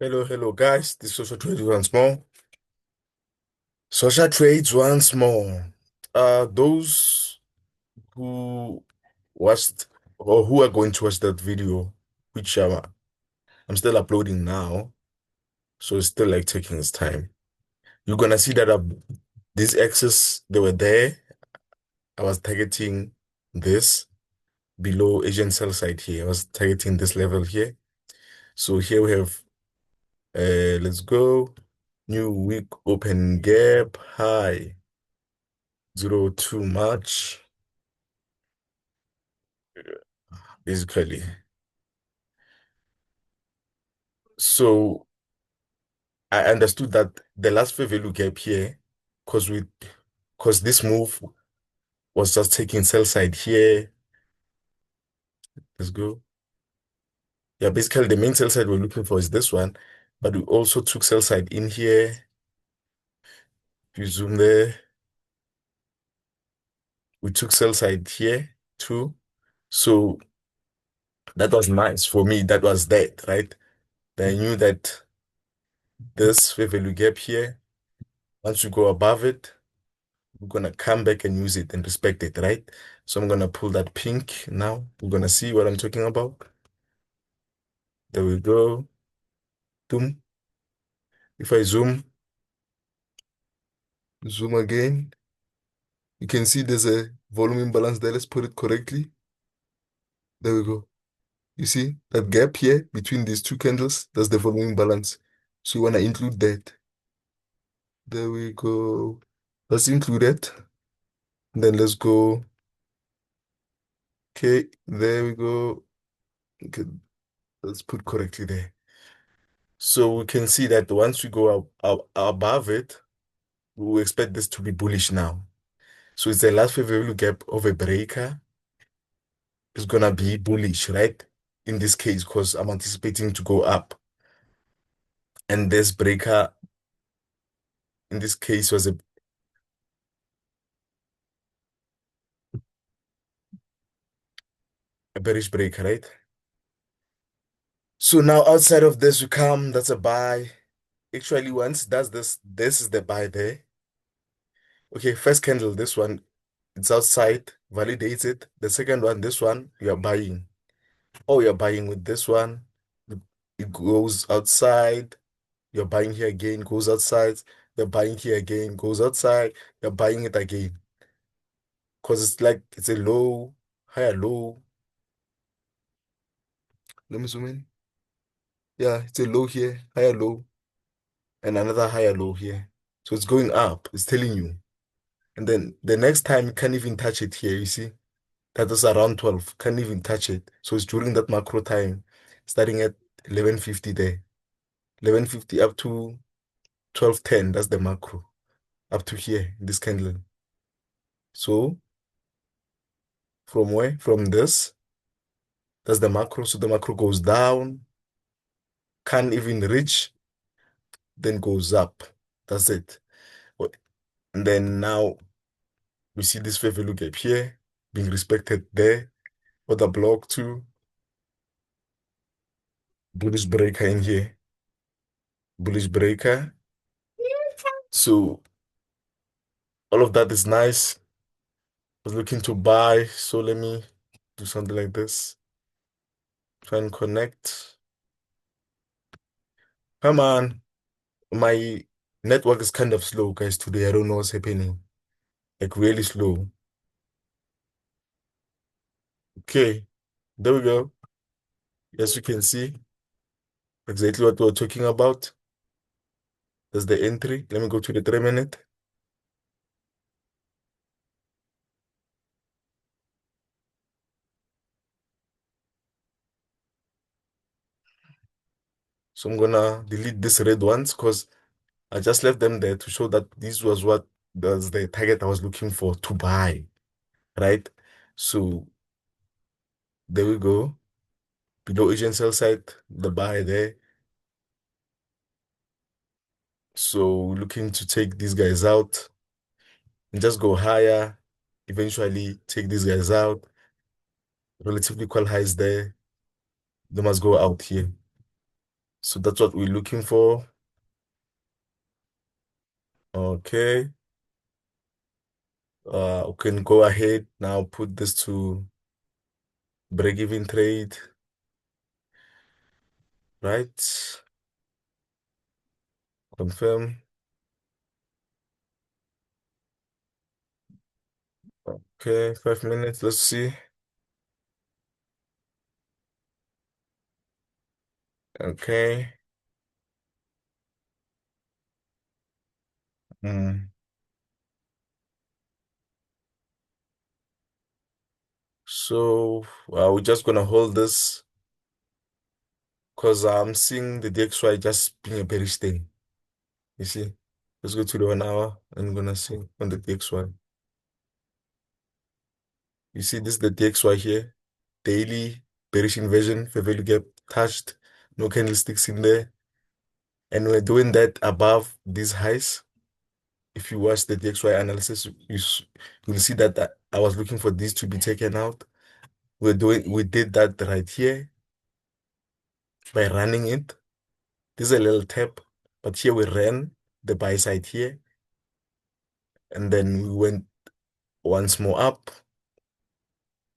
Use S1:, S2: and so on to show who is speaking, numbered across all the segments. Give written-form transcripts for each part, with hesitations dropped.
S1: Hello, guys. This is Social Trades once more. Social Trades once more. Those who watched or who are going to watch that video, which I'm still uploading now, so it's still like taking its time. You're gonna see that these X's they were there. I was targeting this below Asian sell side here. I was targeting this level here. So here we have let's go. New week open gap high. Zero too much, basically. So I understood that the last fair value gap here, because this move was just taking sell side here. Let's go. Yeah, basically the main sell side we're looking for is this one, but we also took sell side in here. If you zoom there, we took sell side here too. So that was nice for me. That was that, right? Then I knew that this fair value gap here, once you go above it, we're gonna come back and use it and respect it, right? So I'm gonna pull that pink now. We're gonna see what I'm talking about. There we go. Boom. If I zoom again, you can see there's a volume imbalance there. Let's put it correctly. There we go. You see that gap here between these two candles? That's the volume imbalance. So you wanna include that. There we go. Let's include it. Then let's go. Okay, there we go. Okay, let's put correctly there. So we can see that once we go above it, we expect this to be bullish now. So it's the last favorable gap of a breaker. It's gonna be bullish, right? In this case, because I'm anticipating to go up. And this breaker in this case was a bearish breaker, right? So now outside of this, we come, that's a buy. Actually, once it does this is the buy there. Okay, first candle, this one, it's outside, validates it. The second one, this one, you are buying. Oh, you're buying with this one. It goes outside. You're buying here again, goes outside. You're buying here again, goes outside. You're buying it again. Because it's like it's a low, higher low. Let me zoom in. Yeah, it's a low here, higher low, and another higher low here. So it's going up. It's telling you. And then the next time you can't even touch it here, you see? That is around 12. Can't even touch it. So it's during that macro time, starting at 11:50 there. 11:50 up to 12:10. That's the macro. Up to here, this candle. So from where? From this. That's the macro. So the macro goes down, can't even reach, then goes up. That's it. And then now we see this fair value gap here being respected there. Other block too. Bullish breaker in here. Bullish breaker. So all of that is nice. I was looking to buy, so let me do something like this. Try and connect. Come on. My network is kind of slow, guys, today. I don't know what's happening. Like really slow. Okay, there we go. As you can see, exactly what we were talking about. That's the entry. Let me go to the 3 minute. So I'm gonna delete these red ones because I just left them there to show that this was what was the target I was looking for to buy, right? So there we go. Below Asian sell side, the buy there. So looking to take these guys out and just go higher, eventually take these guys out. Relatively equal highs there. They must go out here. So that's what we're looking for. Okay. We can go ahead now, put this to break-even trade, right? Confirm. Okay, 5 minutes. Let's see. Okay. Mm. So we're just gonna hold this because I'm seeing the DXY just being a bearish thing. You see? Let's go to the 1 hour and I'm gonna see on the DXY. You see this is the DXY here. Daily bearish inversion, fair value gap touched, no candlesticks in there. And we're doing that above these highs. If you watch the DXY analysis, you'll see that I was looking for these to be taken out. We did that right here by running it. This is a little tap, but here we ran the buy side here, and then we went once more up,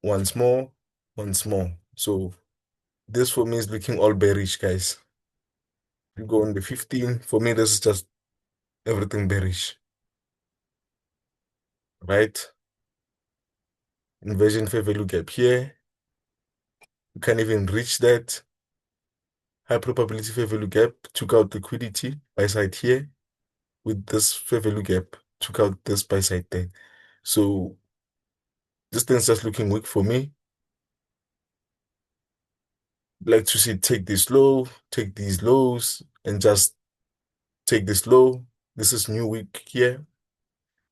S1: once more, once more. So this for me is looking all bearish, guys. You go on the 15. For me, this is just everything bearish, right? Inversion fair value gap here. You can't even reach that. High probability fair value gap took out liquidity buy side here with this fair value gap took out this buy side there. So this thing's just looking weak for me. Like to see take this low, take these lows, and just take this low. This is new week here.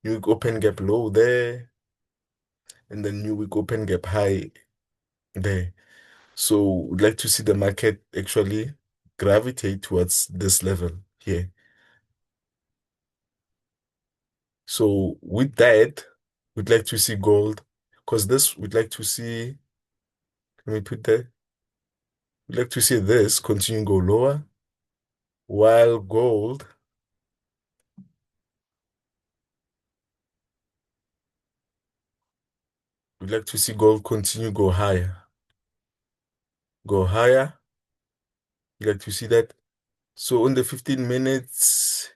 S1: New week open gap low there, and then new week open gap high there. So would like to see the market actually gravitate towards this level here. So with that, we'd like to see gold, because this we'd like to see, let me put that, we'd like to see this continue go lower, while gold, we'd like to see gold continue go higher. Go higher. We'd like to see that. So on the 15 minutes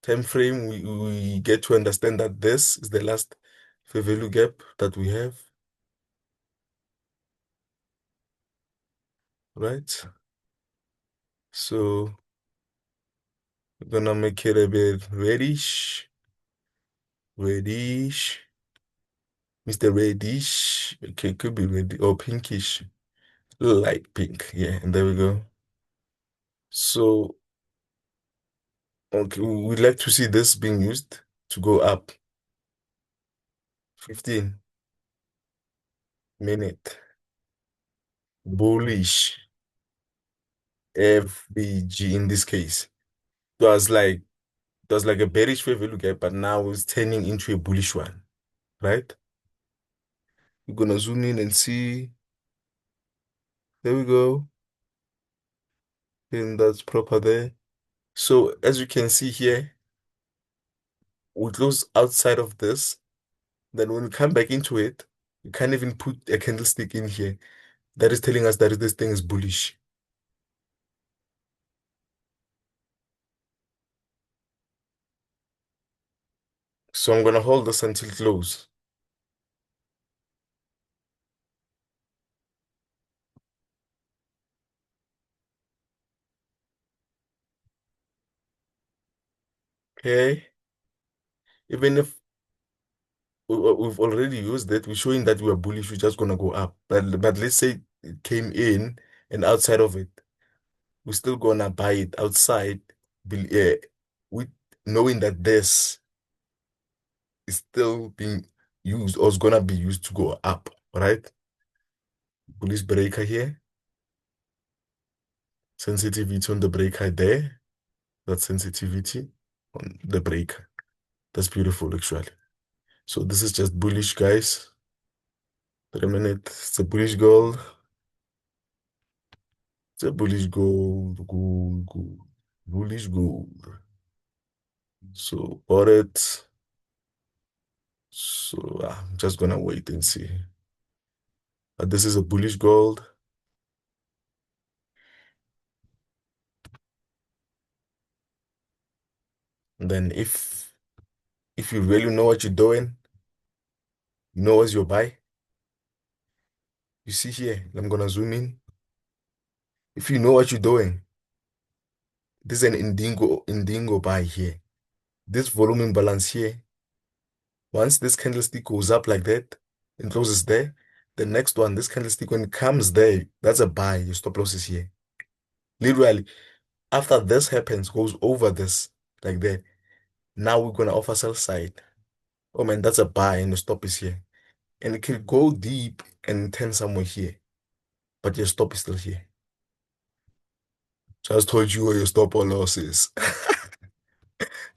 S1: time frame, we get to understand that this is the last fair value gap that we have, right? So we're gonna make it a bit reddish, reddish, Mr. Reddish. Okay, could be red or pinkish, light pink. Yeah, and there we go. So, okay, we'd like to see this being used to go up. 15-minute bullish FVG in this case. It was like it was like a bearish fair value gap, but now it's turning into a bullish one, right? We're gonna zoom in and see. There we go. And that's proper there. So as you can see here, we close outside of this. Then when we come back into it, you can't even put a candlestick in here. That is telling us that this thing is bullish. So I'm gonna hold this until close. Okay. Even if we've already used it, we're showing that we are bullish, we're just gonna go up. But let's say it came in and outside of it, we're still gonna buy it outside, with knowing that this is still being used or is gonna be used to go up, right? Bullish breaker here. Sensitivity on the breaker there. That sensitivity on the breaker. That's beautiful, actually. So this is just bullish, guys. 3 minutes. It's a bullish gold. It's a bullish gold, gold, gold, bullish gold. So bought it. So I'm just gonna wait and see. But this is a bullish gold. And then if you really know what you're doing, you know what's your buy. You see here, I'm gonna zoom in. If you know what you're doing, this is an Indigo buy here. This volume imbalance here, once this candlestick goes up like that and closes there, the next one, this candlestick, when it comes there, that's a buy. Your stop loss is here. Literally, after this happens, goes over this, like that. Now we're gonna offer sell side. Oh man, that's a buy and the stop is here. And it can go deep and turn somewhere here, but your stop is still here. Just told you where your stop or loss is.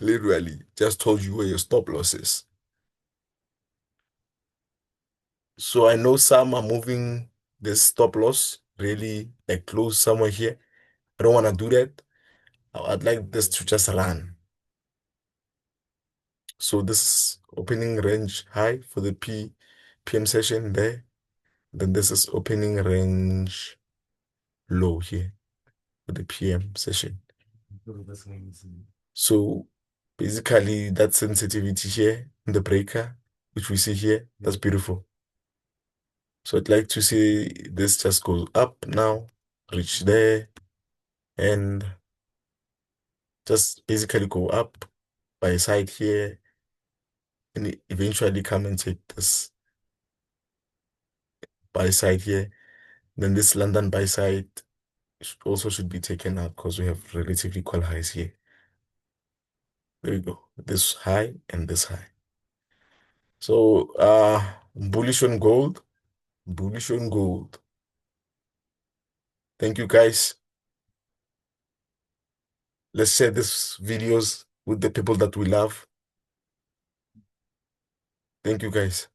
S1: Literally, just told you where your stop loss is. So I know some are moving this stop loss really like close somewhere here. I don't want to do that. I'd like this to just run. So this is opening range high for the PM session there. Then this is opening range low here for the PM session. So basically that sensitivity here in the breaker, which we see here, that's beautiful. So I'd like to see this just go up now, reach there, and just basically go up by a side here, and eventually come and take this buy side here. Then this London buy side also should be taken out because we have relatively equal highs here. There we go. This high and this high. So bullish on gold, bullish on gold. Thank you guys. Let's share these videos with the people that we love. Thank you guys.